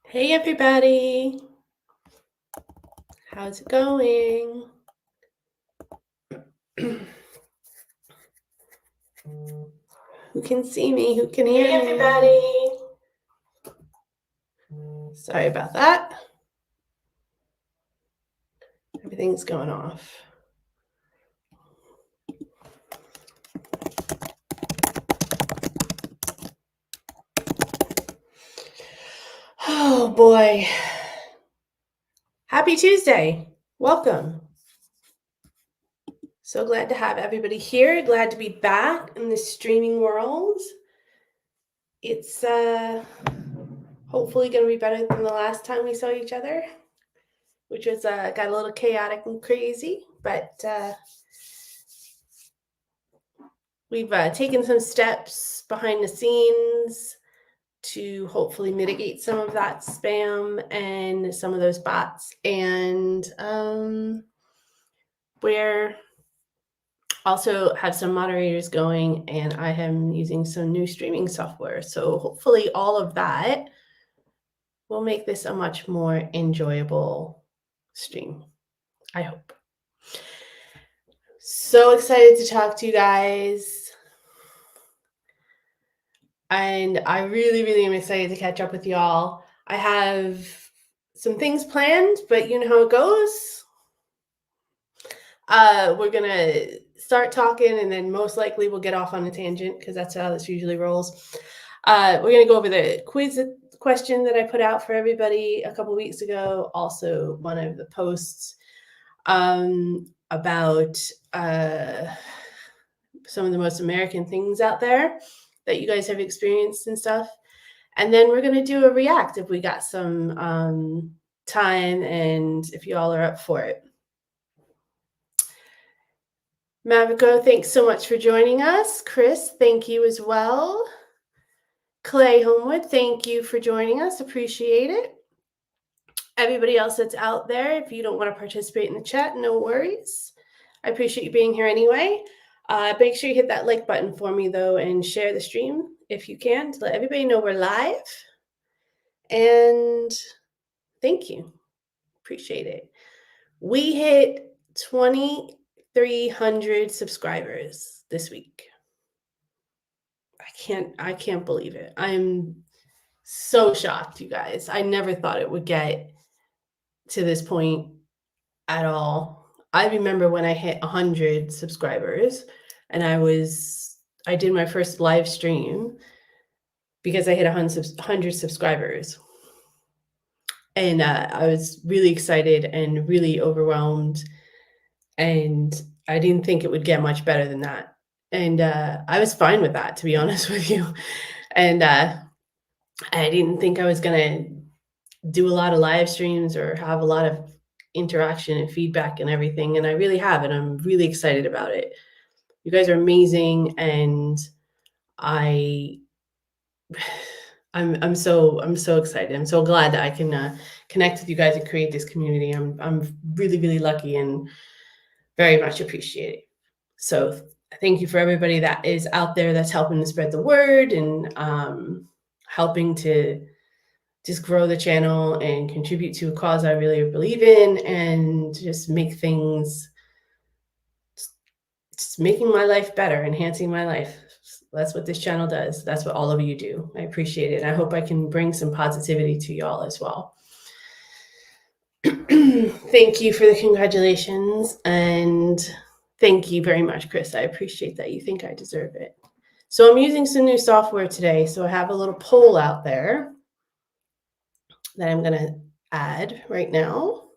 Hey everybody, how's it going? Who can see me? Who can hear me? Hey everybody. Sorry about that. Everything's going off. Oh boy. Happy Tuesday. Welcome. So glad to have everybody here. Glad to be back in the streaming world. It's hopefully going to be better than the last time we saw each other, which was got a little chaotic and crazy, but we've taken some steps behind the scenes to hopefully mitigate some of that spam and some of those bots. And we're also have some moderators going, and I am using some new streaming software. So hopefully all of that will make this a much more enjoyable stream. I hope. So excited to talk to you guys. And I really am excited to catch up with y'all. I have some things planned, but you know how it goes. We're gonna start talking, and then most likely we'll get off on a tangent because that's how this usually rolls. We're gonna go over the quiz question that I put out for everybody a couple weeks ago. Also, one of the posts about some of the most American things out there that you guys have experienced and stuff. And then we're gonna do a react if we got some time and if you all are up for it. Mavico, thanks so much for joining us. Chris, thank you as well. Clay Homewood, thank you for joining us. Appreciate it. Everybody else that's out there, if you don't want to participate in the chat, no worries. I appreciate you being here anyway. Make sure you hit that like button for me, though, and share the stream if you can to let everybody know we're live. And thank you. Appreciate it. We hit 2,300 subscribers this week. I can't believe it. I'm so shocked, you guys. I never thought it would get to this point at all. I remember when I hit 100 subscribers and I did my first live stream because I hit 100 subscribers. And I was really excited and really overwhelmed. And I didn't think it would get much better than that. And I was fine with that, to be honest with you. And I didn't think I was going to do a lot of live streams or have a lot of interaction and feedback and everything. And I really have, and I'm really excited about it. You guys are amazing. And I'm so excited. I'm so glad that I can connect with you guys and create this community. I'm really lucky and very much appreciate it. So thank you for everybody that is out there that's helping to spread the word and helping to just grow the channel and contribute to a cause I really believe in and just make things, just making my life better, enhancing my life. That's what this channel does. That's what all of you do. I appreciate it. And I hope I can bring some positivity to y'all as well. Thank you for the congratulations. And thank you very much, Chris. I appreciate that. You think I deserve it. So I'm using some new software today. So I have a little poll out there that I'm going to add right now.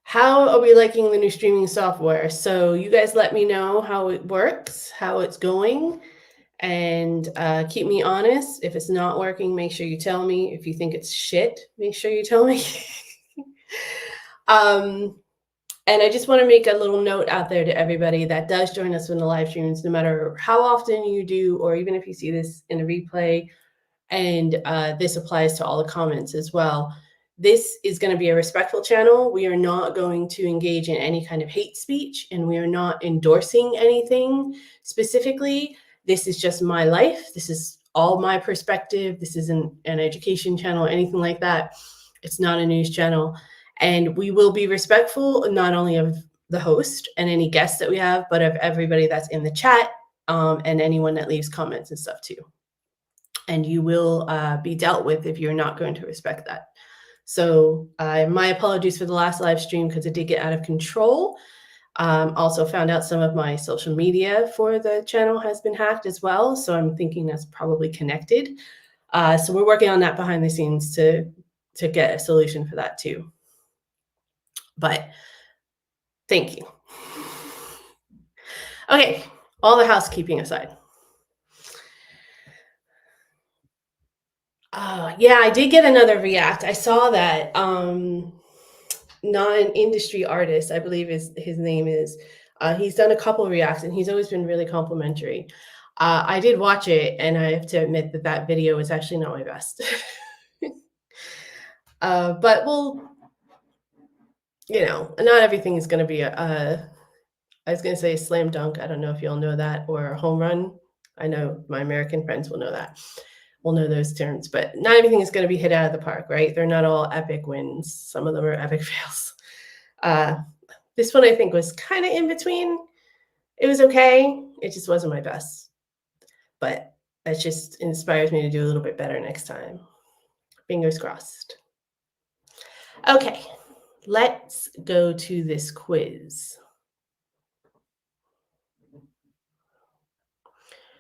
How are we liking the new streaming software? So you guys let me know how it works, how it's going, and keep me honest. If it's not working, make sure you tell me. If you think it's shit, make sure you tell me. And I just want to make a little note out there to everybody that does join us in the live streams, no matter how often you do, or even if you see this in a replay, and this applies to all the comments as well. This is going to be a respectful channel. We are not going to engage in any kind of hate speech, and we are not endorsing anything specifically. This is just my life. This is all my perspective. This isn't an education channel, anything like that. It's not a news channel. And we will be respectful not only of the host and any guests that we have, but of everybody that's in the chat, and anyone that leaves comments and stuff too. And you will be dealt with if you're not going to respect that. So my apologies for the last live stream because it did get out of control. Also found out some of my social media for the channel has been hacked as well. So I'm thinking that's probably connected. So we're working on that behind the scenes to get a solution for that too. But thank you. Okay, all the housekeeping aside. Yeah, I did get another react. I saw that non-industry artist, I believe his name is. He's done a couple reacts and he's always been really complimentary. I did watch it and I have to admit that that video was actually not my best. But we'll, not everything is going to be I was going to say a slam dunk. I don't know if y'all know that, or a home run. I know my American friends will know that. We'll know those terms, but not everything is going to be hit out of the park, right? They're not all epic wins. Some of them are epic fails. This one I think was kind of in between. It was okay. It just wasn't my best. But that just inspires me to do a little bit better next time. Fingers crossed. Okay, let's go to this quiz.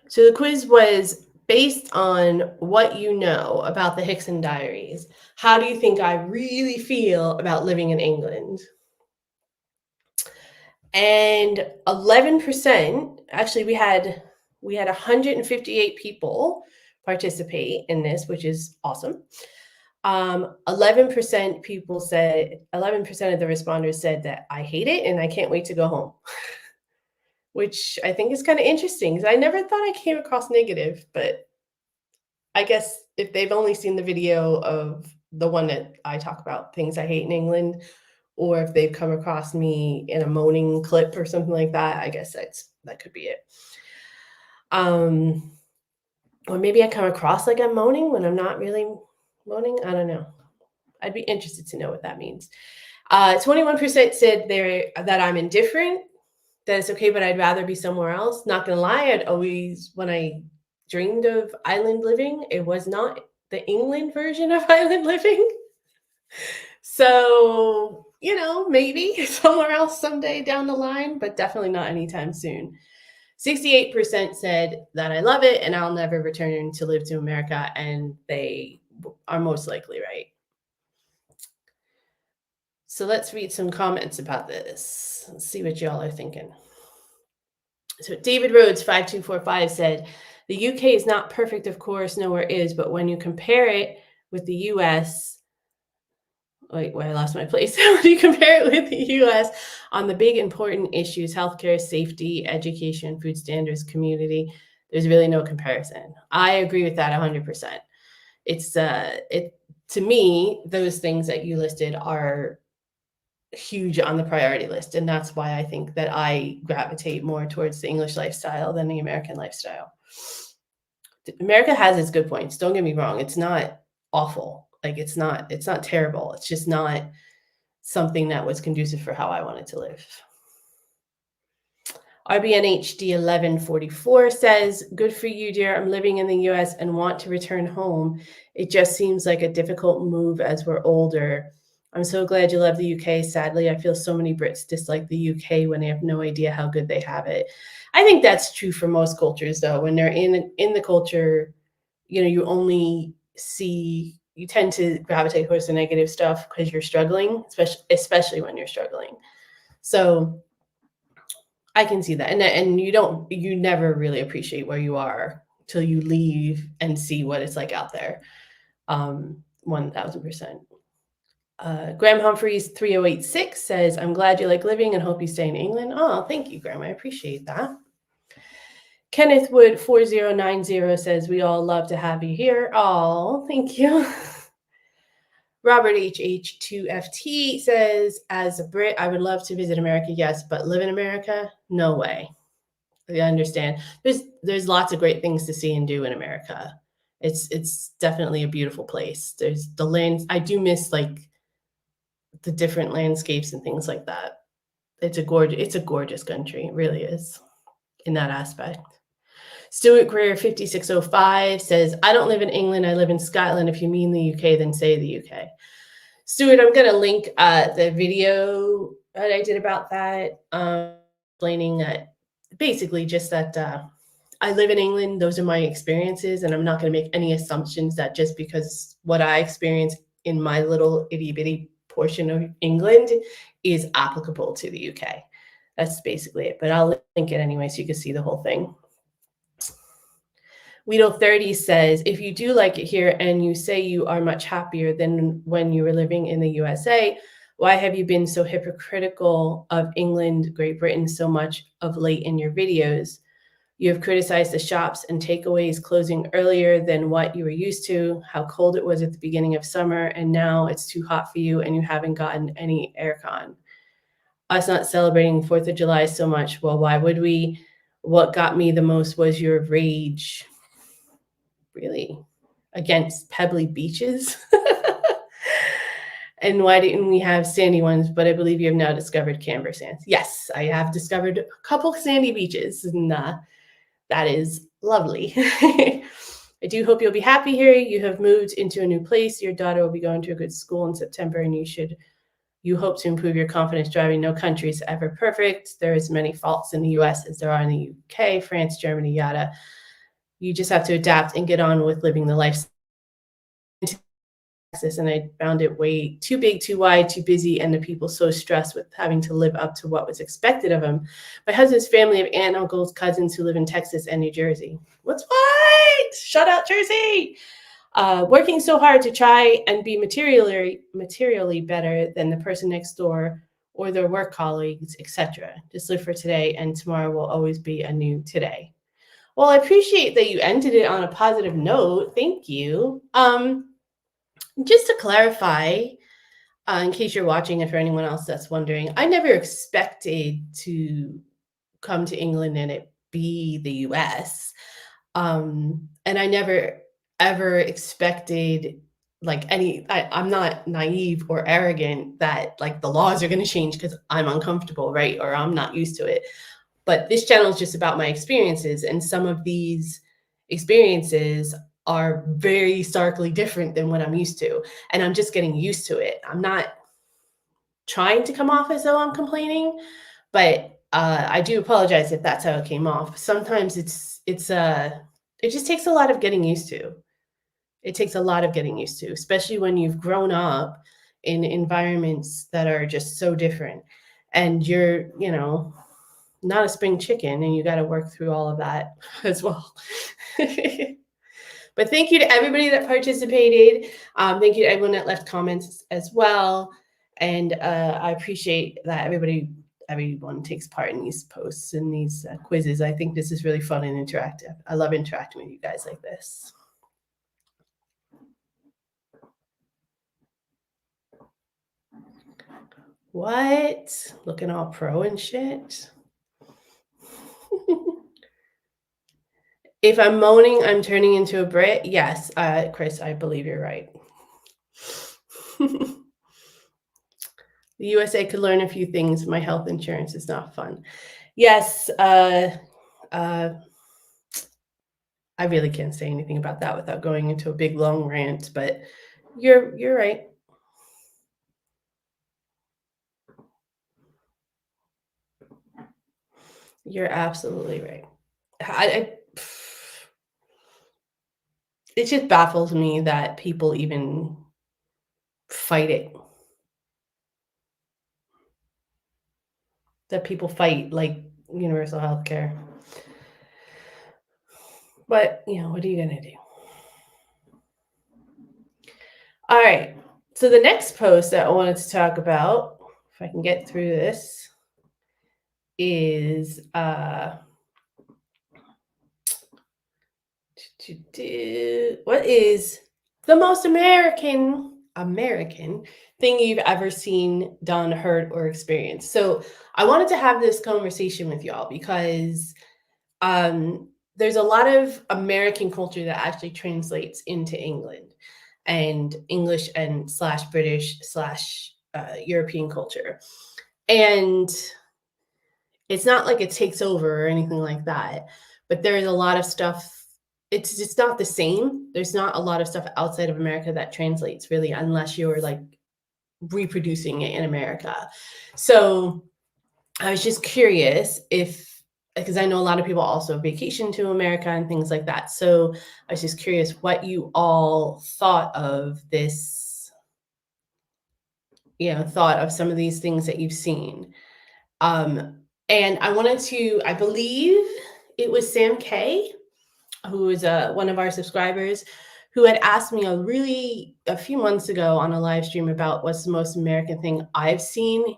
So the quiz was based on what you know about the Hickson Diaries. How do you think I really feel about living in England? And 11%, actually we had 158 people participate in this, which is awesome. 11% people said, 11% of the responders said that I hate it and I can't wait to go home. Which I think is kind of interesting because I never thought I came across negative, but I guess if they've only seen the video of the one that I talk about things I hate in England, or if they've come across me in a moaning clip or something like that, I guess that could be it. Or maybe I come across like I'm moaning when I'm not really moaning. I don't know. I'd be interested to know what that means. 21% said that I'm indifferent, that it's okay, but I'd rather be somewhere else. Not gonna lie, I'd always, when I dreamed of island living, it was not the England version of island living. So, maybe somewhere else someday down the line, but definitely not anytime soon. 68% said that I love it and I'll never return to live to America, and they are most likely right. So let's read some comments about this. Let's see what y'all are thinking. So David Rhodes 5245 said, the UK is not perfect, of course, nowhere is, but when you compare it with the US, I lost my place. When you compare it with the US on the big important issues, healthcare, safety, education, food standards, community, there's really no comparison. I agree with that 100%. It's to me, those things that you listed are huge on the priority list. And that's why I think that I gravitate more towards the English lifestyle than the American lifestyle. America has its good points. Don't get me wrong. It's not awful. Like it's not terrible. It's just not something that was conducive for how I wanted to live. RBNHD 1144 says, good for you, dear. I'm living in the US and want to return home. It just seems like a difficult move as we're older. I'm so glad you love the UK. Sadly, I feel so many Brits dislike the UK when they have no idea how good they have it. I think that's true for most cultures, though. When they're in the culture, you only see, you tend to gravitate towards the negative stuff because you're struggling, especially when you're struggling. So I can see that. And you never really appreciate where you are till you leave and see what it's like out there. 1000%. Graham Humphreys 3086 says, I'm glad you like living and hope you stay in England. Oh, thank you, Graham. I appreciate that. Kenneth Wood 4090 says, we all love to have you here. Oh, thank you. Robert HH2FT says, as a Brit, I would love to visit America, yes, but live in America? No way. I understand. There's lots of great things to see and do in America. It's definitely a beautiful place. There's the land. I do miss like the different landscapes and things like that. It's a gorgeous country. It really is in that aspect. Stuart Greer 5605 says, I don't live in England. I live in Scotland. If you mean the UK, then say the UK. Stuart, I'm going to link the video that I did about that, explaining that basically just that I live in England. Those are my experiences, and I'm not going to make any assumptions that just because what I experience in my little itty bitty portion of England is applicable to the UK. That's basically it. But I'll link it anyway so you can see the whole thing. Weedle 30 says, if you do like it here and you say you are much happier than when you were living in the USA, why have you been so hypocritical of England, Great Britain so much of late in your videos? You have criticized the shops and takeaways closing earlier than what you were used to, how cold it was at the beginning of summer, and now it's too hot for you and you haven't gotten any aircon. Us not celebrating 4th of July so much. Well, why would we? What got me the most was your rage. Really? Against pebbly beaches? And why didn't we have sandy ones? But I believe you have now discovered Canberra sands. Yes, I have discovered a couple sandy beaches, and that is lovely. I do hope you'll be happy here. You have moved into a new place. Your daughter will be going to a good school in September, and you hope to improve your confidence driving. No country is ever perfect. There is many faults in the US as there are in the UK, France, Germany, yada. You just have to adapt and get on with living the life. And I found it way too big, too wide, too busy, and the people so stressed with having to live up to what was expected of them. My husband's family of aunt, uncles, cousins who live in Texas and New Jersey. What's what? Shout out Jersey! Working so hard to try and be materially better than the person next door or their work colleagues, etc. Just live for today, and tomorrow will always be a new today. Well, I appreciate that you ended it on a positive note. Thank you. Just to clarify, in case you're watching, and for anyone else that's wondering, I never expected to come to England and it be the US. And I never ever expected I'm not naive or arrogant that like the laws are going to change because I'm uncomfortable, right? Or I'm not used to it. But this channel is just about my experiences, and some of these experiences are very starkly different than what I'm used to, and I'm just getting used to it. I'm not trying to come off as though I'm complaining, but I do apologize if that's how it came off. Sometimes it just takes a lot of getting used to. It takes a lot of getting used to, especially when you've grown up in environments that are just so different, and you're, not a spring chicken, and you got to work through all of that as well. But thank you to everybody that participated. Thank you to everyone that left comments as well. And I appreciate that everyone takes part in these posts and these quizzes. I think this is really fun and interactive. I love interacting with you guys like this. What? Looking all pro and shit? If I'm moaning, I'm turning into a Brit. Yes, Chris, I believe you're right. The USA could learn a few things. My health insurance is not fun. Yes, I really can't say anything about that without going into a big long rant, but you're right. You're absolutely right. It just baffles me that people even fight it. That people fight like universal health care. But, what are you going to do? All right. So the next post that I wanted to talk about, if I can get through this, is what is the most American thing you've ever seen, done, heard, or experienced? So I wanted to have this conversation with y'all because there's a lot of American culture that actually translates into England and English and slash British slash European culture. And it's not like it takes over or anything like that, but there's a lot of stuff. It's just not the same. There's not a lot of stuff outside of America that translates really, unless you're like reproducing it in America. So I was just curious if, because I know a lot of people also vacation to America and things like that. So I was just curious what you all thought of this, thought of some of these things that you've seen. And I wanted to, I believe it was Sam K, who is one of our subscribers, who had asked me a few months ago on a live stream about what's the most American thing I've seen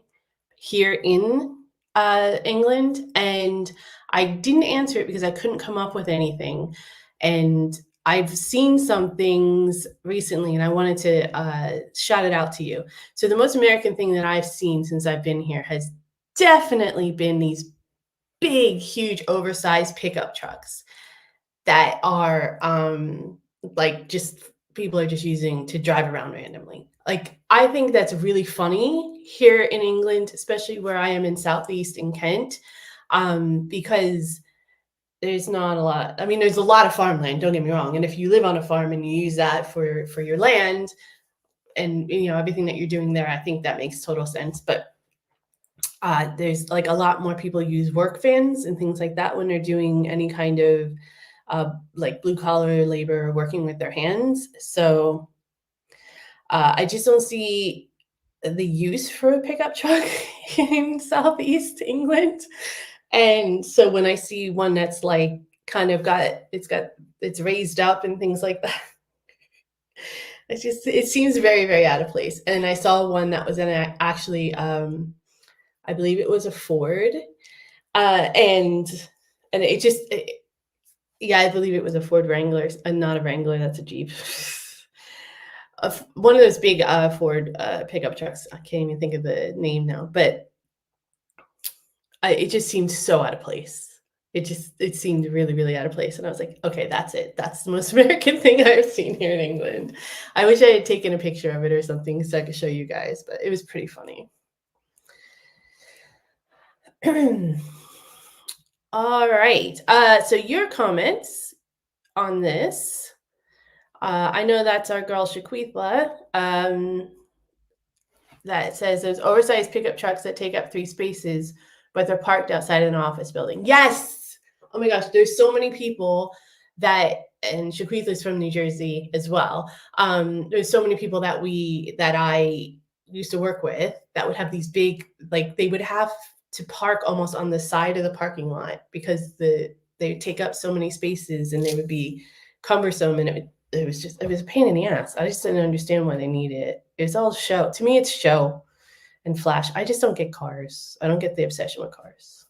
here in England. And I didn't answer it because I couldn't come up with anything. And I've seen some things recently and I wanted to shout it out to you. So the most American thing that I've seen since I've been here has definitely been these big, huge, oversized pickup trucks that are like just people are just using to drive around randomly. Like, I think that's really funny here in England, especially where I am in Southeast in Kent, because there's not a lot. I mean, there's a lot of farmland, don't get me wrong. And if you live on a farm and you use that for your land and everything that you're doing there, I think that makes total sense. But there's like a lot more people use work vans and things like that when they're doing any kind of like blue collar labor, working with their hands. So I just don't see the use for a pickup truck in Southeast England. And so when I see one that's like kind of it's raised up and things like that, it seems very, very out of place. And I saw one that was actually, I believe it was a Ford, and yeah, I believe it was a Ford Wrangler, not a Wrangler. That's a Jeep. One of those big Ford pickup trucks. I can't even think of the name now, but it just seemed so out of place. It seemed really, really out of place. And I was like, okay, that's it. That's the most American thing I've seen here in England. I wish I had taken a picture of it or something so I could show you guys, but it was pretty funny. All right. So your comments on this. I know that's our girl Shaquitha. That says there's oversized pickup trucks that take up 3 spaces, but they're parked outside of an office building. Yes. Oh my gosh, there's so many people and Shaquitha's from New Jersey as well. There's so many people that I used to work with that would have these big, like they would have to park almost on the side of the parking lot because they take up so many spaces and they would be cumbersome, and it was a pain in the ass. I just didn't understand why they needed it. It's all show. To me, it's show and flash. I just don't get cars. I don't get the obsession with cars.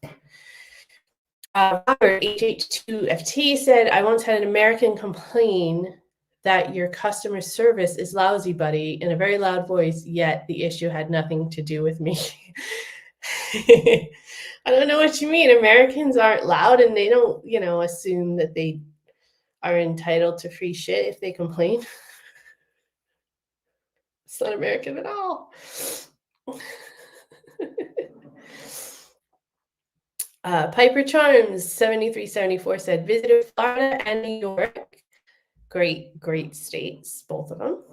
Robert HH2FT said, I once had an American complain that your customer service is lousy, buddy, in a very loud voice, yet the issue had nothing to do with me. I don't know what you mean. Americans aren't loud and they don't, assume that they are entitled to free shit if they complain. It's not American at all. Piper Charms 7374 said, visited Florida and New York. Great states, both of them.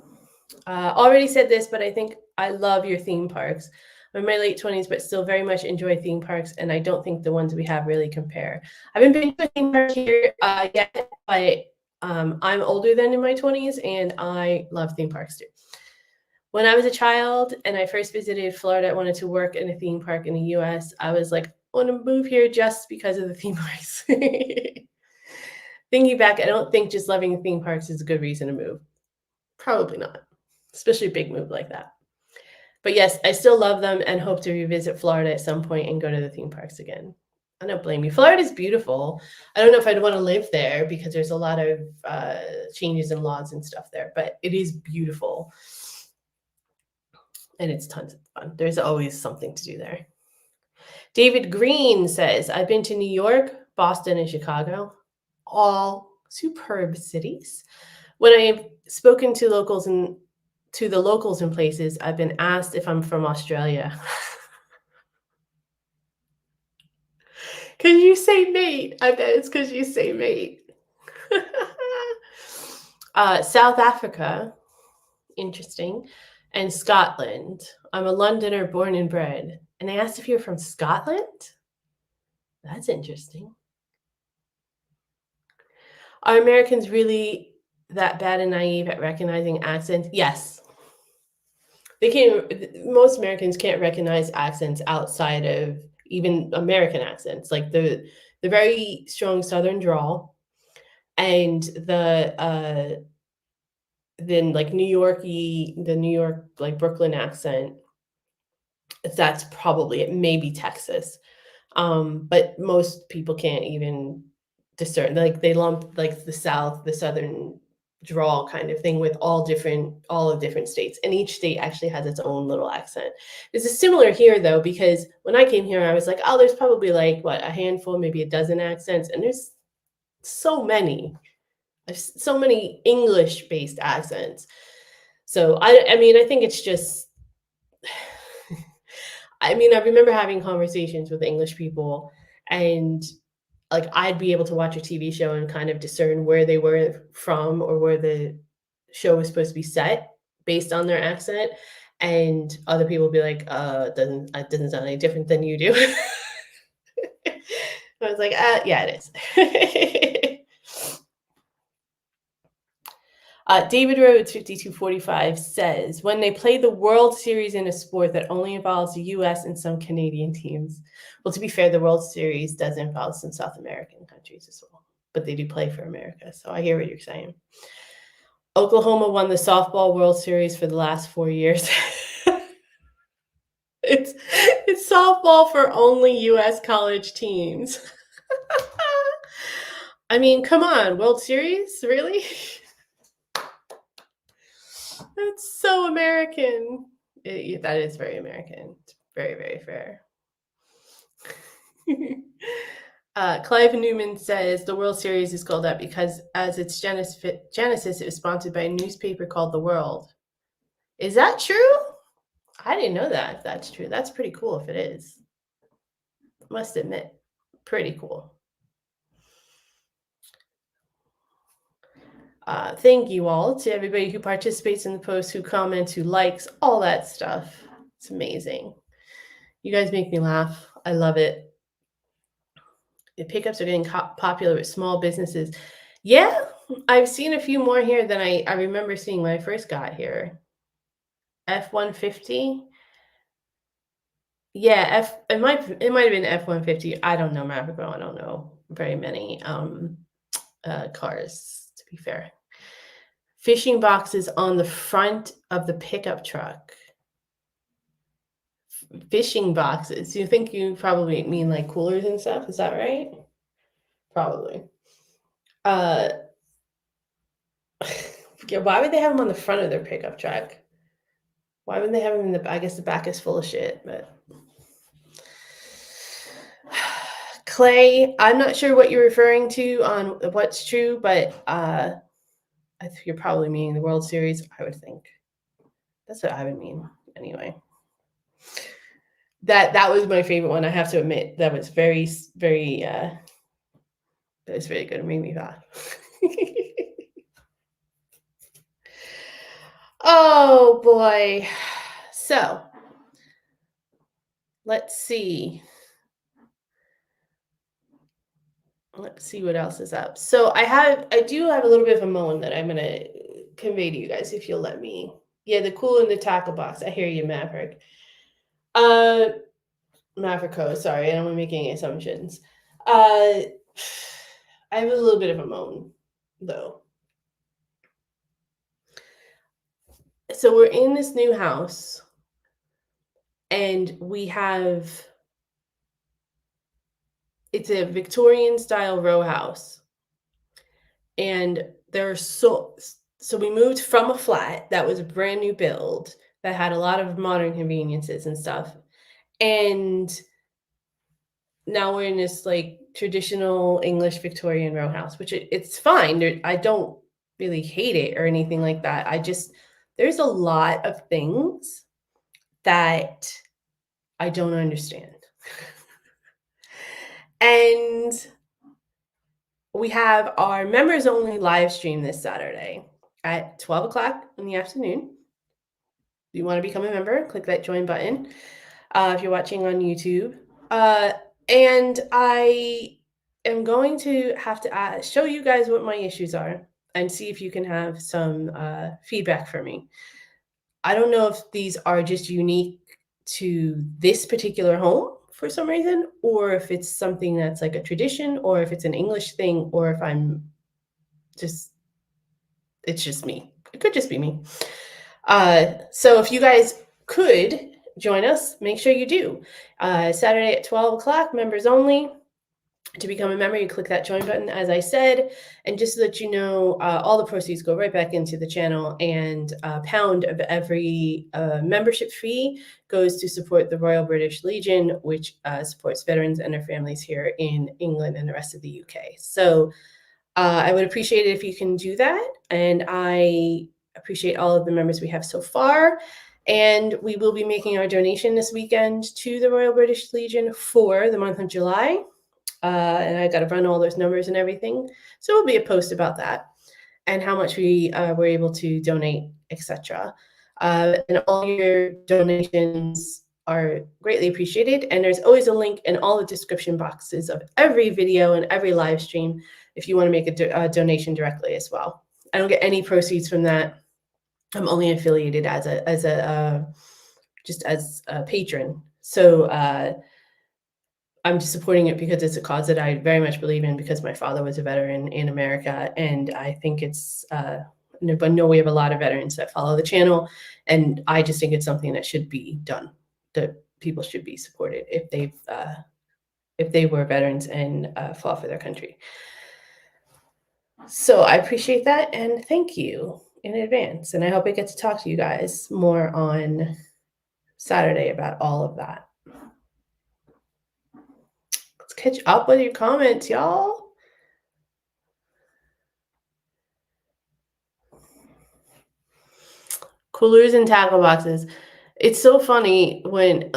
Already said this, but I think I love your theme parks. I'm in my late 20s, but still very much enjoy theme parks, and I don't think the ones we have really compare. I haven't been to a theme park here yet, but I'm older than in my 20s, and I love theme parks too. When I was a child and I first visited Florida, I wanted to work in a theme park in the US. I was like, I want to move here just because of the theme parks. Thinking back, I don't think just loving theme parks is a good reason to move. Probably not, especially a big move like that. But yes, I still love them and hope to revisit Florida at some point and go to the theme parks again. I don't blame you. Florida's beautiful. I don't know if I'd want to live there because there's a lot of changes in laws and stuff there, but it is beautiful. And it's tons of fun. There's always something to do there. David Green says, I've been to New York, Boston and Chicago, all superb cities. When I've spoken to the locals in places, I've been asked if I'm from Australia. 'Cause you say mate. I bet it's 'cause you say mate. South Africa, interesting, and Scotland. I'm a Londoner born and bred. And they asked if you're from Scotland? That's interesting. Are Americans really that bad and naive at recognizing accents? Yes. They can't most Americans can't recognize accents outside of even American accents, like the very strong Southern drawl and then like the New York, like Brooklyn accent. That's probably it, maybe Texas. But most people can't even discern. Like they lump like the South, the Southern drawl kind of thing with all of different states. And each state actually has its own little accent. This is similar here though, because when I came here, I was like, oh, there's probably like what, a handful, maybe a dozen accents. And there's so many. There's so many English-based accents. So I mean, I think it's just I mean, I remember having conversations with English people and like I'd be able to watch a TV show and kind of discern where they were from or where the show was supposed to be set based on their accent. And other people would be like, it doesn't sound any different than you do. I was like, yeah, it is. David Rhodes 5245 says, when they play the World Series in a sport that only involves the US and some Canadian teams. Well, to be fair, the World Series does involve some South American countries as well, but they do play for America. So I hear what you're saying. Oklahoma won the softball World Series for the last 4 years. It's softball for only US college teams. I mean, come on, World Series? Really? That's so American. That is very American. It's very, very fair. Clive Newman says the World Series is called that because as its genesis, it was sponsored by a newspaper called The World. Is that true? I didn't know that. If that's true. That's pretty cool if it is. Must admit, pretty cool. Thank you all to everybody who participates in the post, who comments, who likes, all that stuff. It's amazing. You guys make me laugh. I love it. The pickups are getting popular with small businesses. Yeah, I've seen a few more here than I remember seeing when I first got here. F-150. Yeah, it might have been F-150. I don't know, Maverick. I don't know very many cars, to be fair. Fishing boxes on the front of the pickup truck. Fishing boxes. You think you probably mean like coolers and stuff? Is that right? Probably. Yeah, why would they have them on the front of their pickup truck? Why wouldn't they have them in the I guess the back is full of shit, but Clay, I'm not sure what you're referring to on what's true, but I think you're probably meaning the World Series, I would think. That's what I would mean anyway. That was my favorite one, I have to admit. That was very, very that was very good. It made me laugh. Oh boy. So let's see. Let's see what else is up. So I do have a little bit of a moan that I'm gonna convey to you guys if you'll let me. Yeah, the cool in the tackle box. I hear you, Maverick. Maverico, sorry, I don't want to make any assumptions. I have a little bit of a moan, though. So we're in this new house, and it's a Victorian style row house. And so we moved from a flat that was a brand new build that had a lot of modern conveniences and stuff. And now we're in this like traditional English Victorian row house, which it's fine. I don't really hate it or anything like that. There's a lot of things that I don't understand. And we have our members only live stream this Saturday at 12 o'clock in the afternoon. If you want to become a member, click that join button if you're watching on YouTube. And I am going to have to show you guys what my issues are and see if you can have some feedback for me. I don't know if these are just unique to this particular home for some reason, or if it's something that's like a tradition, or if it's an English thing, or if it's just me. It could just be me. So if you guys could join us, make sure you do. Saturday at 12 o'clock, members only. To become a member, you click that join button, as I said. And just so that you know, all the proceeds go right back into the channel, and a pound of every membership fee goes to support the Royal British Legion, which supports veterans and their families here in England and the rest of the UK. So I would appreciate it if you can do that. And I appreciate all of the members we have so far. And we will be making our donation this weekend to the Royal British Legion for the month of July. And I got to run all those numbers and everything. So there'll be a post about that and how much we were able to donate, etc. And all your donations are greatly appreciated. And there's always a link in all the description boxes of every video and every live stream if you want to make a donation directly as well. I don't get any proceeds from that. I'm only affiliated as a patron. So I'm just supporting it because it's a cause that I very much believe in, because my father was a veteran in America. And I think it's, but no, we have a lot of veterans that follow the channel. And I just think it's something that should be done, that people should be supported if they were veterans and fought for their country. So I appreciate that. And thank you in advance. And I hope I get to talk to you guys more on Saturday about all of that. Let's catch up with your comments, y'all. Coolers and tackle boxes. It's so funny when,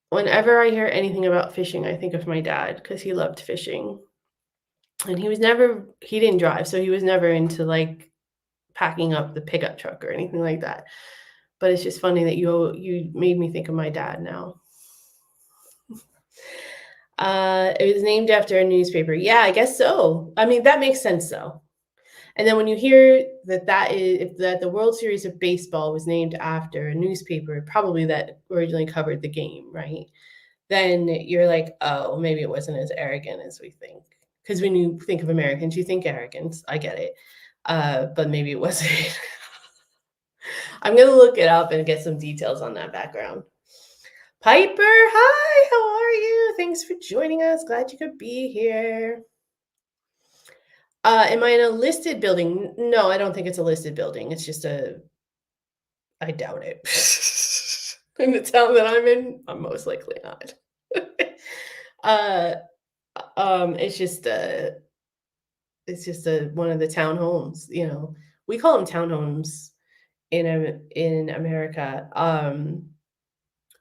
whenever I hear anything about fishing, I think of my dad, because he loved fishing. And he didn't drive, so he was never into like packing up the pickup truck or anything like that. But it's just funny that you made me think of my dad now. It was named after a newspaper. Yeah, I guess so. I mean, that makes sense though. And then when you hear that the World Series of Baseball was named after a newspaper, probably that originally covered the game, right? Then you're like, oh, maybe it wasn't as arrogant as we think. Because when you think of Americans, you think arrogance. I get it. But maybe it wasn't. I'm going to look it up and get some details on that background. Piper, hi, how are you? Thanks for joining us. Glad you could be here. Am I in a listed building? No, I don't think it's a listed building. It's just I doubt it. In the town that I'm in, I'm most likely not. It's just one of the townhomes, we call them townhomes in America.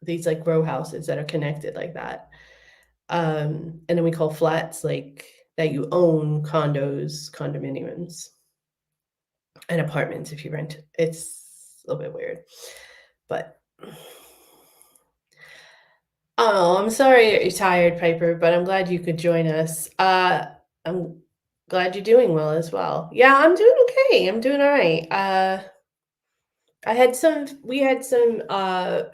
These like row houses that are connected like that. And then we call flats like that you own condominiums, and apartments if you rent. It's a little bit weird, but oh, I'm sorry you're tired, Piper, but I'm glad you could join us. I'm glad you're doing well as well. Yeah, I'm doing okay. I'm doing all right. We had some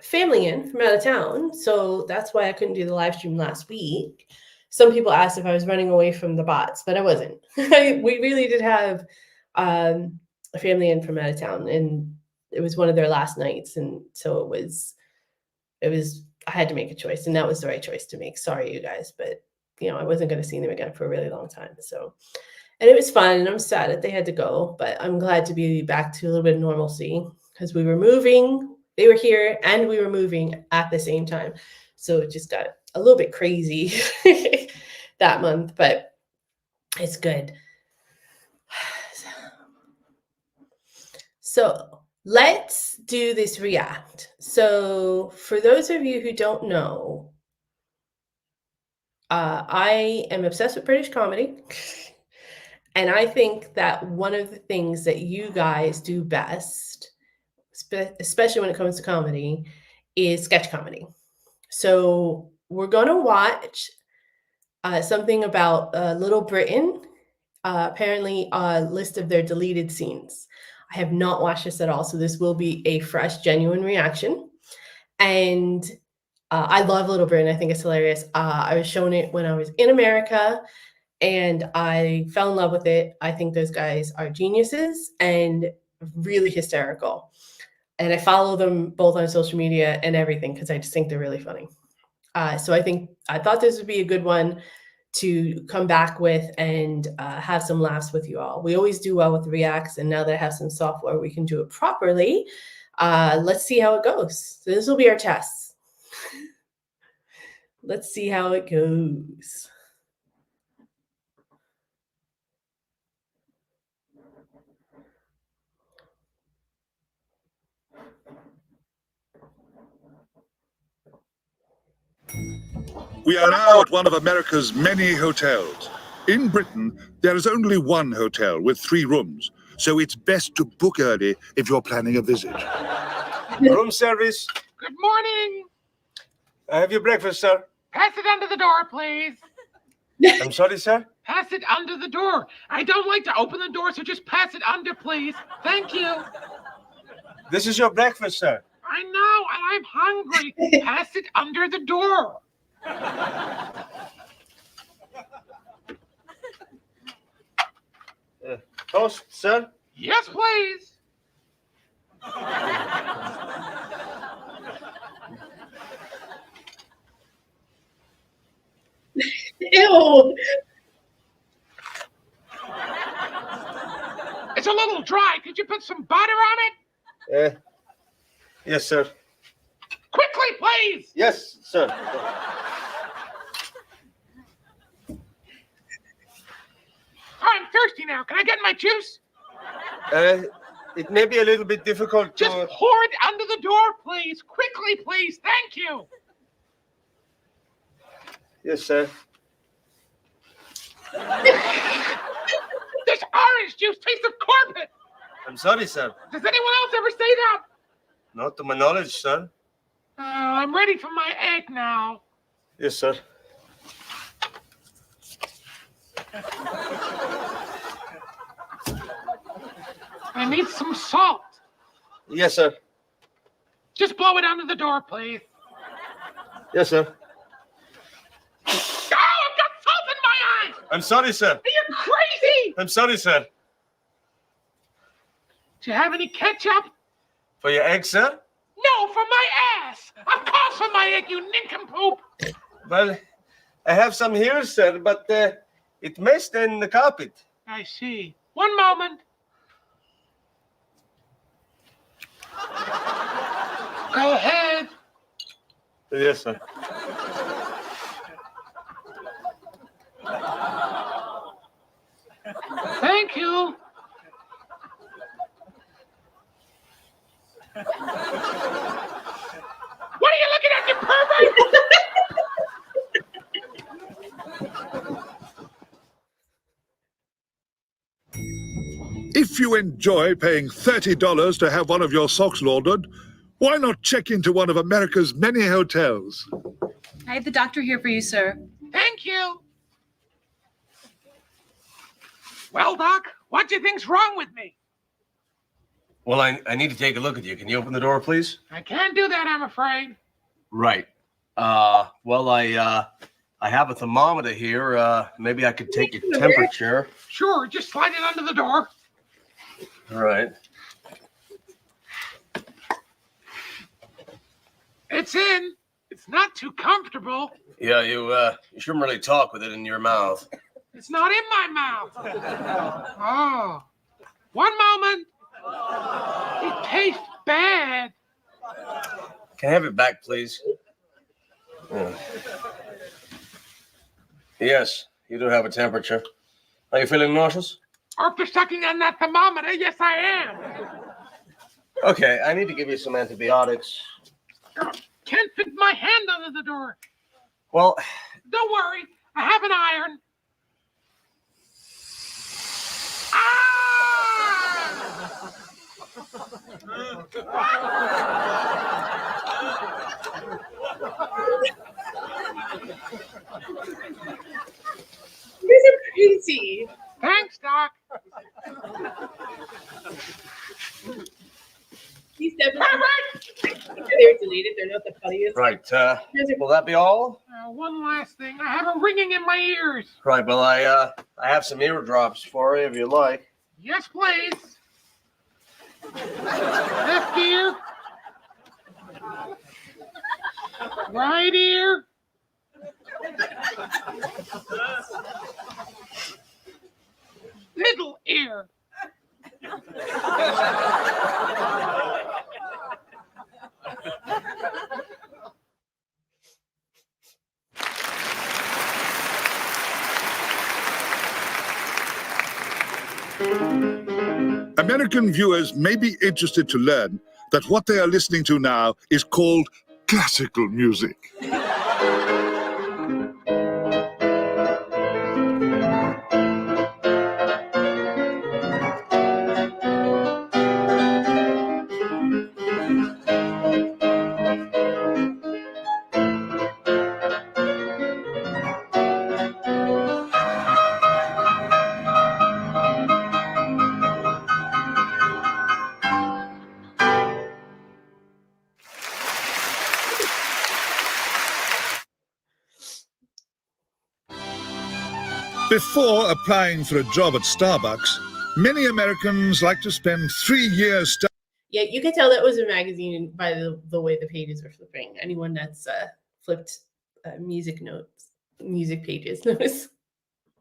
family in from out of town, so that's why I couldn't do the live stream last week. Some people asked if I was running away from the bots, but I wasn't. We really did have a family in from out of town, and it was one of their last nights, and so it was I had to make a choice, and that was the right choice to make. Sorry, you guys, but I wasn't going to see them again for a really long time. So, and it was fun, and I'm sad that they had to go, but I'm glad to be back to a little bit of normalcy, because we were moving, they were here, and we were moving at the same time. So it just got a little bit crazy. that month, but it's good. So let's do this react. So for those of you who don't know, I am obsessed with British comedy. And I think that one of the things that you guys do best, especially when it comes to comedy, is sketch comedy. So we're going to watch something about Little Britain, apparently a list of their deleted scenes. I have not watched this at all, so this will be a fresh, genuine reaction. And I love Little Britain. I think it's hilarious. I was shown it when I was in America, and I fell in love with it. I think those guys are geniuses and really hysterical. And I follow them both on social media and everything because I just think they're really funny. So I thought this would be a good one to come back with and have some laughs with you all. We always do well with the reacts, and now that I have some software, we can do it properly. Let's see how it goes. So this will be our test. Let's see how it goes. We are now at one of America's many hotels. In Britain, there is only one hotel with 3 rooms, so it's best to book early if you're planning a visit. Room service. Good morning. I have your breakfast, sir. Pass it under the door, please. I'm sorry, sir. Pass it under the door. I don't like to open the door, so just pass it under, please. Thank you. This is your breakfast, sir. I know, and I'm hungry. Pass it under the door. Toast, sir. Yes, please. Ew. It's a little dry. Could you put some butter on it? Yes, sir. Quickly, please. Yes, sir. I'm thirsty now. Can I get my juice? It may be a little bit difficult to... Just pour it under the door, please. Quickly, please. Thank you. Yes, sir. This orange juice tastes of carpet. I'm sorry, sir. Does anyone else ever say that? Not to my knowledge, sir. I'm ready for my egg now. Yes, sir. I need some salt. Yes, sir. Just blow it under the door, please. Yes, sir. Oh, I've got salt in my eyes! I'm sorry, sir. You're crazy! I'm sorry, sir. Do you have any ketchup? For your egg, sir? No, for my ass! Of course for my egg, you nincompoop! Well, I have some here, sir, but it may stain the carpet. I see. One moment. Go ahead. Yes, sir. Thank you. What are you looking at, you pervert? If you enjoy paying $30 to have one of your socks laundered, why not check into one of America's many hotels? I have the doctor here for you, sir. Thank you. Well, Doc, what do you think's wrong with me? Well, I need to take a look at you. Can you open the door, please? I can't do that, I'm afraid. Right. Well, I have a thermometer here. Maybe I could take your temperature. Sure, just slide it under the door. All right. It's in. It's not too comfortable. Yeah, you shouldn't really talk with it in your mouth. It's not in my mouth. Oh. One moment. It tastes bad. Can I have it back, please? Yeah. Yes, you do have a temperature. Are you feeling nauseous? After sucking on that thermometer, yes, I am. Okay, I need to give you some antibiotics. Can't fit my hand under the door. Well, Don't worry, I have an iron. You guys are crazy. Thanks, Doc. These definitely they're deleted. They're not the funniest. right. Will that be all? One last thing. I have a ringing in my ears. Right. Well, I have some ear drops for you if you like. Yes, please. Left ear. Right ear. Middle ear. American viewers may be interested to learn that what they are listening to now is called classical music. Before applying for a job at Starbucks, many Americans like to spend 3 years studying. Yeah, you could tell that was a magazine by the way the pages were flipping. Anyone that's flipped music pages knows.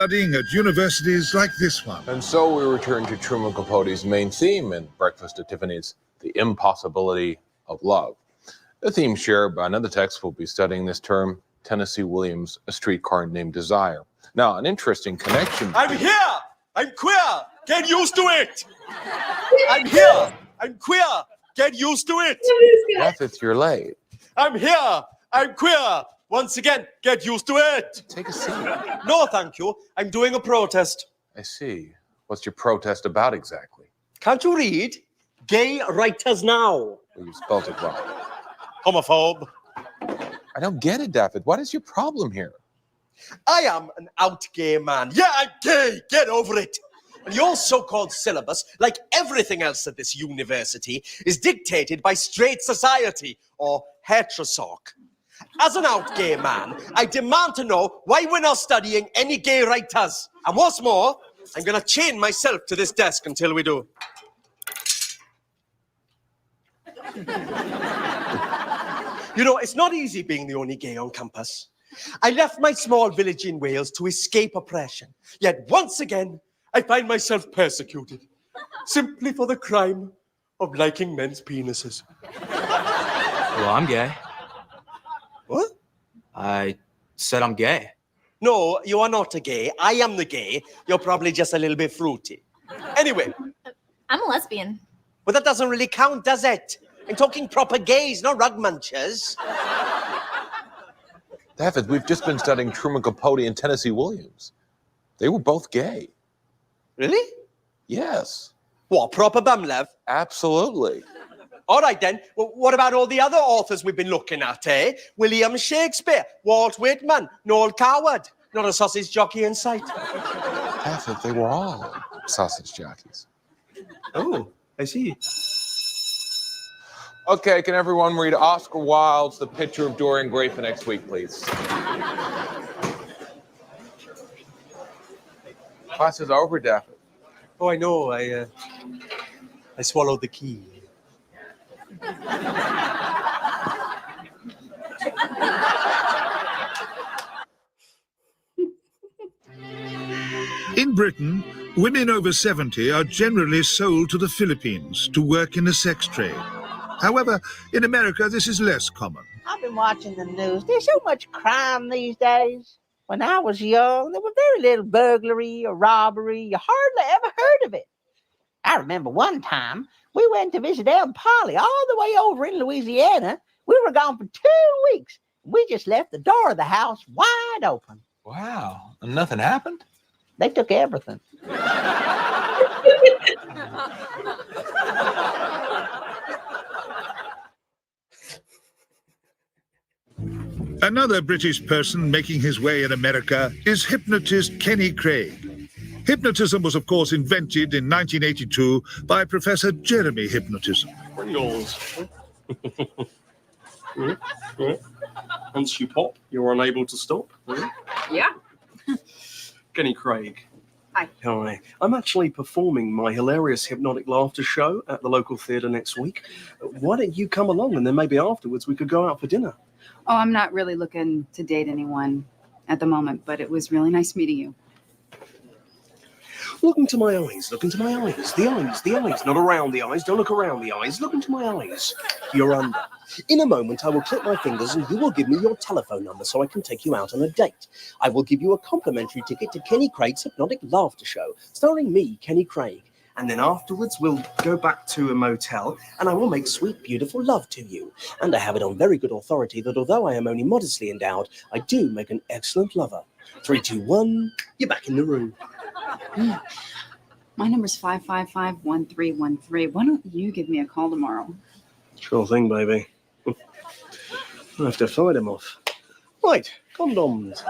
Studying at universities like this one. And so we return to Truman Capote's main theme in Breakfast at Tiffany's, The Impossibility of Love. The theme shared by another text we'll be studying this term, Tennessee Williams' A Streetcar Named Desire. Now, an interesting connection. I'm here! I'm queer! Get used to it! I'm here! I'm queer! Get used to it! Griffith, you're late. I'm here! I'm queer! Once again, get used to it! Take a seat. No, thank you. I'm doing a protest. I see. What's your protest about exactly? Can't you read? Gay writers now. Well, you spelled it wrong. Homophobe. I don't get it, Daffod. What is your problem here? I am an out gay man. Yeah, I'm gay. Get over it. And your so-called syllabus, like everything else at this university, is dictated by straight society or heterosoc. As an out gay man, I demand to know why we're not studying any gay writers. And what's more, I'm going to chain myself to this desk until we do. You know, it's not easy being the only gay on campus. I left my small village in Wales to escape oppression. Yet once again, I find myself persecuted. Simply for the crime of liking men's penises. Well, I'm gay. What? I said I'm gay. No, you are not a gay. I am the gay. You're probably just a little bit fruity. Anyway. I'm a lesbian. But that doesn't really count, does it? I'm talking proper gays, not rug munchers. Daffod, we've just been studying Truman Capote and Tennessee Williams. They were both gay. Really? Yes. What, proper bum love? Absolutely. All right, then. Well, what about all the other authors we've been looking at, eh? William Shakespeare, Walt Whitman, Noel Coward. Not a sausage jockey in sight. Daffod, they were all sausage jockeys. Oh, I see. Okay, can everyone read Oscar Wilde's The Picture of Dorian Gray for next week, please? Class is over, Daffod. Oh, I know. I swallowed the key. In Britain, women over 70 are generally sold to the Philippines to work in the sex trade. However, in America, this is less common. I've been watching the news. There's so much crime these days. When I was young, there was very little burglary or robbery. You hardly ever heard of it. I remember one time we went to visit Aunt Polly all the way over in Louisiana. We were gone for 2 weeks. We just left the door of the house wide open. Wow. And nothing happened? They took everything. Another British person making his way in America is hypnotist Kenny Craig. Hypnotism was, of course, invented in 1982 by Professor Jeremy Hypnotism. Pringles. Once you pop, you're unable to stop. Yeah. Kenny Craig. Hi. Hi. I'm actually performing my hilarious hypnotic laughter show at the local theatre next week. Why don't you come along, and then maybe afterwards we could go out for dinner? Oh, I'm not really looking to date anyone at the moment, but it was really nice meeting you. Look into my eyes. Look into my eyes. The eyes. Not around the eyes. Don't look around the eyes. Look into my eyes. You're under. In a moment, I will click my fingers and you will give me your telephone number so I can take you out on a date. I will give you a complimentary ticket to Kenny Craig's Hypnotic Laughter Show, starring me, Kenny Craig. And then afterwards, we'll go back to a motel and I will make sweet, beautiful love to you. And I have it on very good authority that although I am only modestly endowed, I do make an excellent lover. 3, 2, 1, you're back in the room. My number's 555-1313. Why don't you give me a call tomorrow? Sure thing, baby. I have to fight him off. Right, condoms.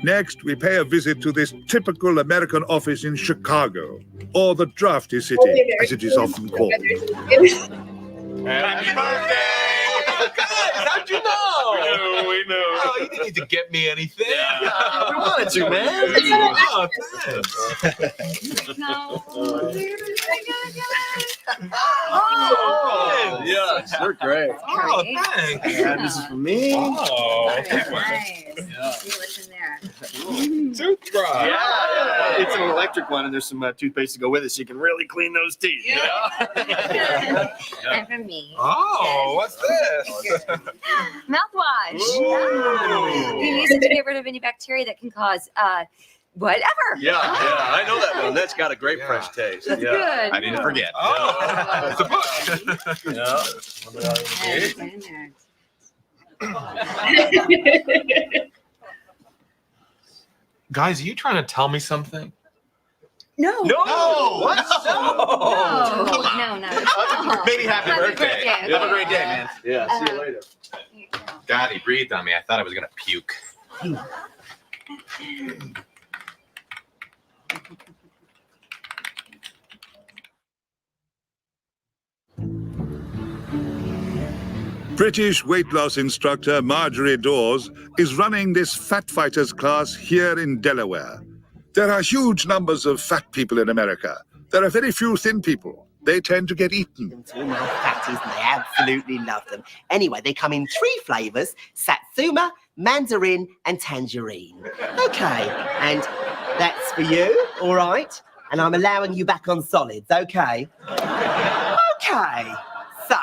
Next, we pay a visit to this typical American office in Chicago, or the drafty city, as it is often called. Happy birthday! Guys, how'd you know? We know. Oh, you didn't need to get me anything. Yeah, we wanted to, man. Oh, thanks. Oh, yes, they're great. Oh, thanks. Yeah, this is for me. Oh, Nice. Yeah. See what's in there. toothbrush. Yeah, it's an electric one, and there's some toothpaste to go with it, so you can really clean those teeth. And for me. Oh, what's this? Mouthwash. Ooh. You use it to get rid of any bacteria that can cause whatever. Yeah, I know that one. That's got a great fresh taste. That's yeah. good. I didn't forget. Oh, it's a book. Yeah. Put in there. Guys, are you trying to tell me something? No. No. What? No. Maybe happy birthday. Okay. Have a great day, man. Yeah, see you later. God, he breathed on me. I thought I was going to puke. British weight loss instructor Marjorie Dawes is running this fat fighters class here in Delaware. There are huge numbers of fat people in America. There are very few thin people. They tend to get eaten. All my fatties, and they absolutely love them. Anyway, they come in 3 flavors: Satsuma, Mandarin, and Tangerine. Okay, and that's for you, all right? And I'm allowing you back on solids, okay? Okay, so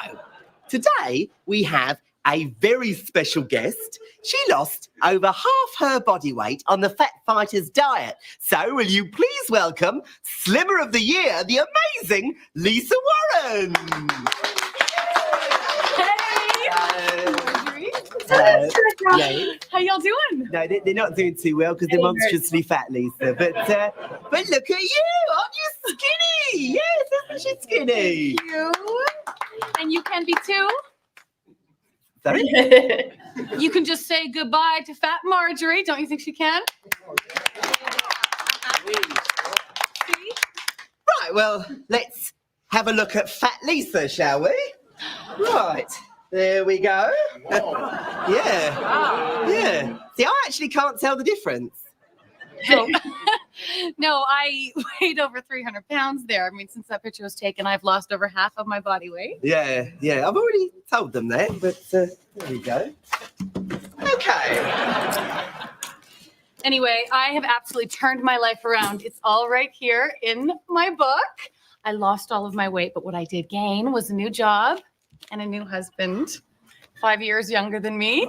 today we have a very special guest. She lost over half her body weight on the Fat Fighters diet. So will you please welcome Slimmer of the Year, the amazing Lisa Warren. Hey! How y'all doing? No, they're not doing too well because they're monstrously fat, Lisa. But look at you! Aren't you skinny? Yes, isn't she skinny? Thank you. And you can be too. Sorry? You can just say goodbye to Fat Marjorie. Don't you think she can? Right, well, let's have a look at Fat Lisa, shall we? Right, there we go. Yeah. See, I actually can't tell the difference. No, I weighed over 300 pounds there. I mean, since that picture was taken, I've lost over half of my body weight. Yeah. I've already told them that, but there we go. Okay. Anyway, I have absolutely turned my life around. It's all right here in my book. I lost all of my weight, but what I did gain was a new job and a new husband. 5 years younger than me.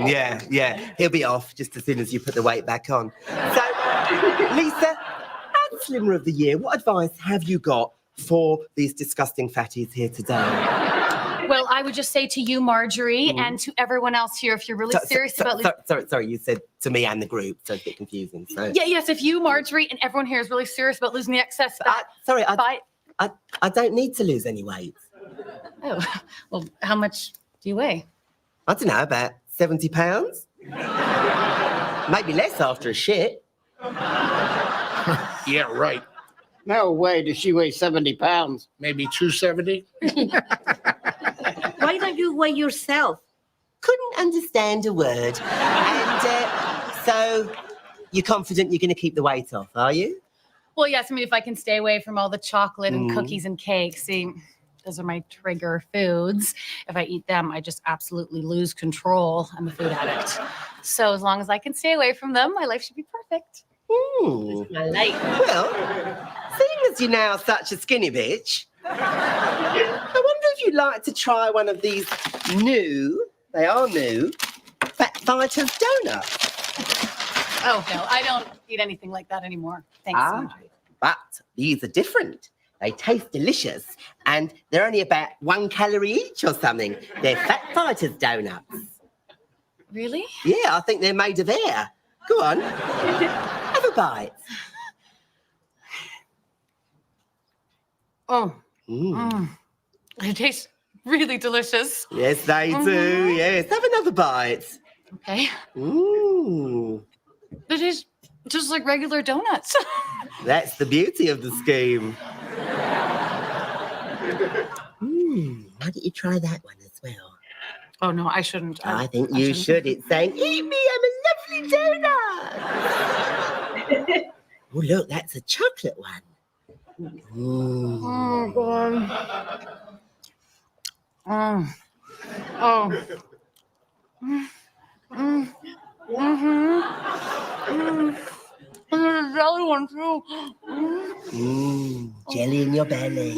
Yeah. He'll be off just as soon as you put the weight back on. So, Lisa, as Slimmer of the Year, what advice have you got for these disgusting fatties here today? Well, I would just say to you, Marjorie, and to everyone else here, if you're really serious about losing... Sorry, you said to me and the group, so it's a bit confusing. So. Yes, if you, Marjorie, and everyone here is really serious about losing the excess fat... I don't need to lose any weight. Oh, well, how much do you weigh? I don't know, about 70 pounds? Maybe less after a shit. Yeah, right. No way does she weigh 70 pounds. Maybe 270? Why don't you weigh yourself? Couldn't understand a word. And so, you're confident you're going to keep the weight off, are you? Well, yes, I mean, if I can stay away from all the chocolate and cookies and cake. See, those are my trigger foods. If I eat them, I just absolutely lose control. I'm a food addict. So as long as I can stay away from them, my life should be perfect. My life. Well, seeing as you're now such a skinny bitch, I wonder if you'd like to try one of these they are new, Fat Fighters donuts. Oh, no, I don't eat anything like that anymore. Thanks. But these are different. They taste delicious, and they're only about 1 calorie each or something. They're Fat Fighters donuts. Really? Yeah, I think they're made of air. Go on, have a bite. It tastes really delicious. Yes, they do. Yes, have another bite. Okay. It is just like regular donuts. That's the beauty of the scheme. Why don't you try that one as well? Oh, no, I shouldn't. I think you should. It's saying, eat me, I'm a lovely donut. Oh, look, that's a chocolate one. Oh, God. And there's a jelly one, too. Jelly in your belly.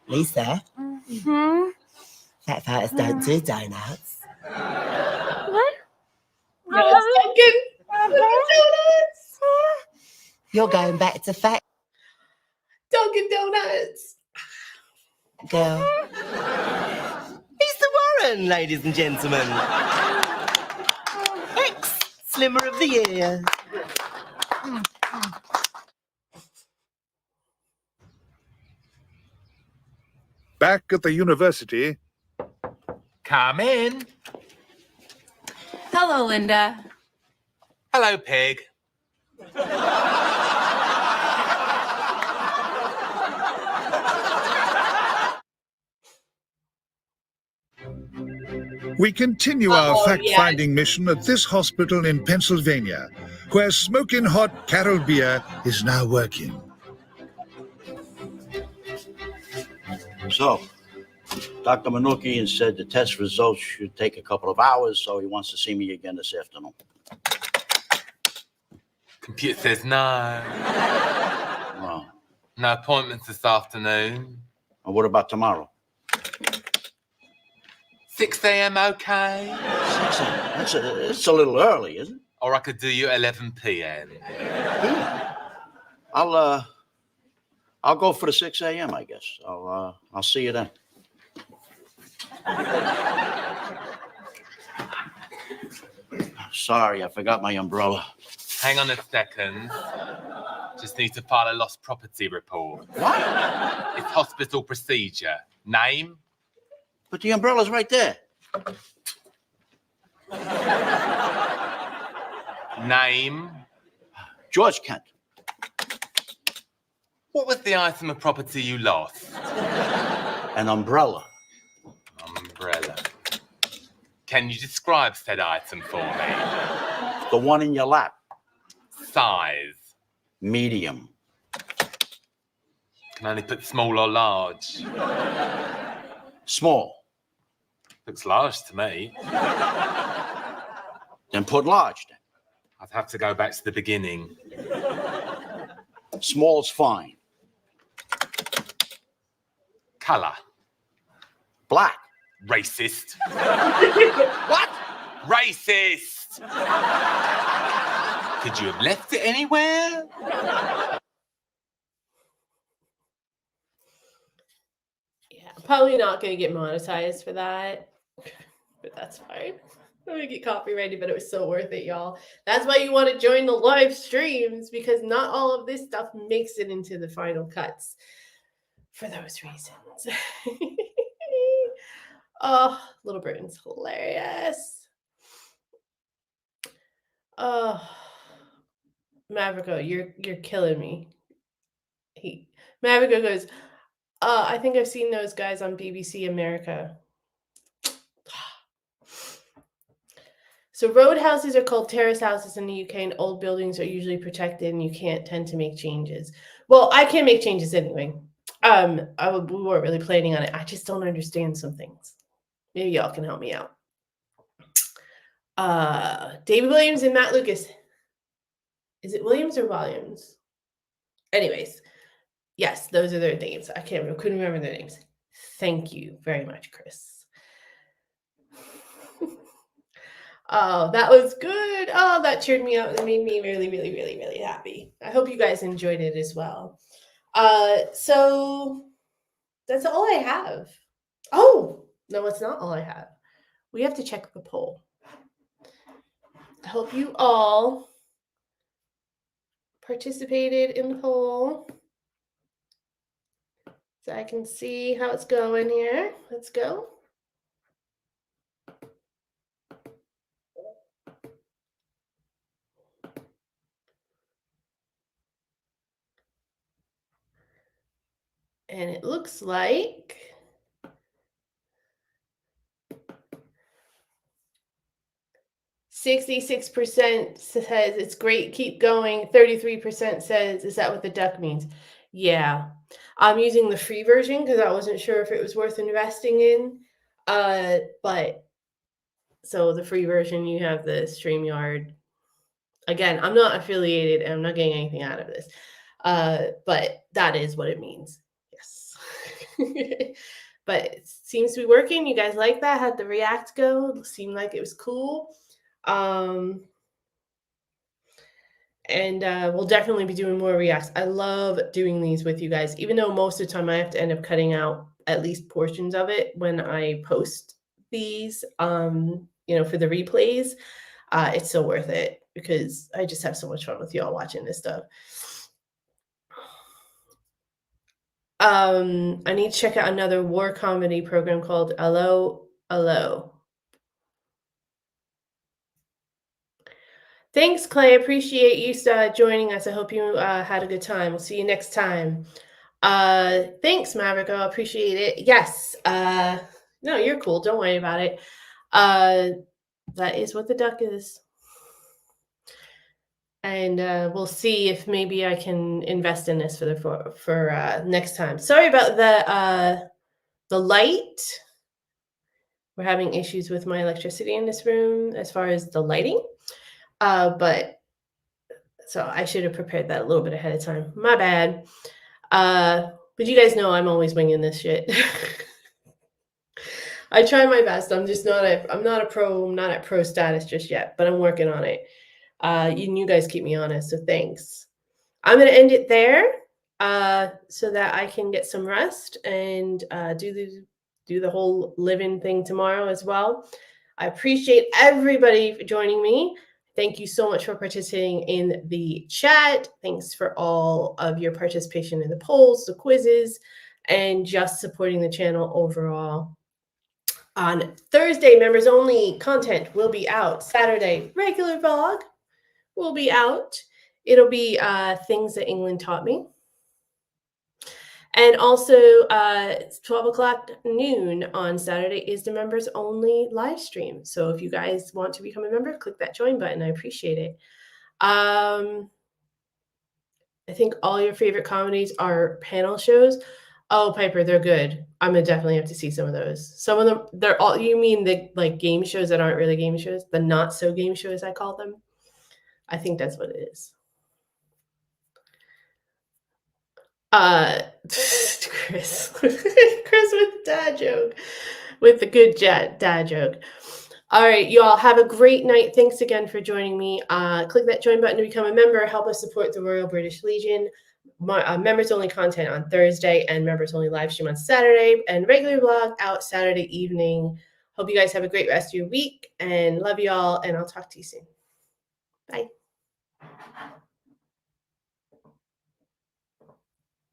Lisa, Fat Fighters don't do donuts. What? Dunkin' Donuts. You're going back to Fat Dunkin' Donuts. Girl. Lisa Warren, ladies and gentlemen. Ex-Slimmer of the Year. Back at the university. Come in. Hello, Linda. Hello, Pig. We continue our fact-finding mission at this hospital in Pennsylvania, where smoking hot Carol beer is now working. So, Dr. Manukian said the test results should take a couple of hours, so he wants to see me again this afternoon. Computer says no. Well, no appointments this afternoon. And what about tomorrow? 6 a.m. okay? 6 a.m. It's a little early, isn't it? Or I could do you 11 p.m. Yeah. I'll go for the 6 a.m., I guess. I'll see you then. Sorry, I forgot my umbrella. Hang on a second. Just need to file a lost property report. What? It's hospital procedure. Name? But the umbrella's right there. Name? George Kent. What was the item of property you lost? An umbrella. Umbrella. Can you describe said item for me? The one in your lap. Size? Medium. Can only put small or large? Small. Looks large to me. Then put large, then. I'd have to go back to the beginning. Small's fine. Color. Black. Racist. What? Racist! Could you have left it anywhere? Yeah, probably not going to get monetized for that, but that's fine. I'm going to get copyrighted, but it was so worth it, y'all. That's why you want to join the live streams, because not all of this stuff makes it into the final cuts for those reasons. Oh, Little Britain's hilarious. Oh, Maverico, you're killing me. Maverico goes, I think I've seen those guys on BBC America. So roadhouses are called terrace houses in the UK, and old buildings are usually protected, and you can't tend to make changes. Well, I can't make changes anyway. We weren't really planning on it. I just don't understand some things. Maybe y'all can help me out. David Williams and Matt Lucas. Is it Williams or Williams? Anyways, yes, those are their names. I couldn't remember their names. Thank you very much, Chris. Oh, that was good. Oh, that cheered me up. It made me really, really, really, really happy. I hope you guys enjoyed it as well. So that's all I have. Oh, no, it's not all I have. We have to check the poll. I hope you all participated in the poll so I can see how it's going here. Let's go. And it looks like 66% says it's great, keep going. 33% says, is that what the duck means? Yeah. I'm using the free version because I wasn't sure if it was worth investing in. But so the free version, you have the StreamYard. Again, I'm not affiliated and I'm not getting anything out of this. But that is what it means. Yes. But it seems to be working. You guys like that? How'd the React go? It seemed like it was cool. And we'll definitely be doing more Reacts. I love doing these with you guys, even though most of the time I have to end up cutting out at least portions of it when I post these, for the replays. It's so worth it because I just have so much fun with y'all watching this stuff. I need to check out another war comedy program called Allo. Thanks, Clay. Appreciate you joining us. I hope you had a good time. We'll see you next time. Thanks, Maverick. I appreciate it. Yes. No, you're cool. Don't worry about it. That is what the duck is. And we'll see if maybe I can invest in this for next time. Sorry about the light. We're having issues with my electricity in this room as far as the lighting. But so I should have prepared that a little bit ahead of time. My bad. But you guys know I'm always winging this shit. I try my best. I'm not a pro. I'm not at pro status just yet, but I'm working on it. You guys keep me honest, so thanks. I'm going to end it there so that I can get some rest and do the whole living thing tomorrow as well. I appreciate everybody for joining me. Thank you so much for participating in the chat. Thanks for all of your participation in the polls, the quizzes, and just supporting the channel overall. On Thursday, members only content will be out. Saturday, regular vlog will be out. It'll be things that England taught me. And also, it's 12 o'clock noon on Saturday is the members only live stream. So if you guys want to become a member, click that join button. I appreciate it. I think all your favorite comedies are panel shows. Oh, Piper, they're good. I'm gonna definitely have to see some of those. Some of them, they're all, you mean the like game shows that aren't really game shows? The not so game shows, I call them. I think that's what it is. Chris. Chris with the dad joke. With the good dad joke. All right, y'all have a great night. Thanks again for joining me. Click that join button to become a member. Help us support the Royal British Legion. Members only content on Thursday and members only live stream on Saturday and regular vlog out Saturday evening. Hope you guys have a great rest of your week and love you all. And I'll talk to you soon. Bye.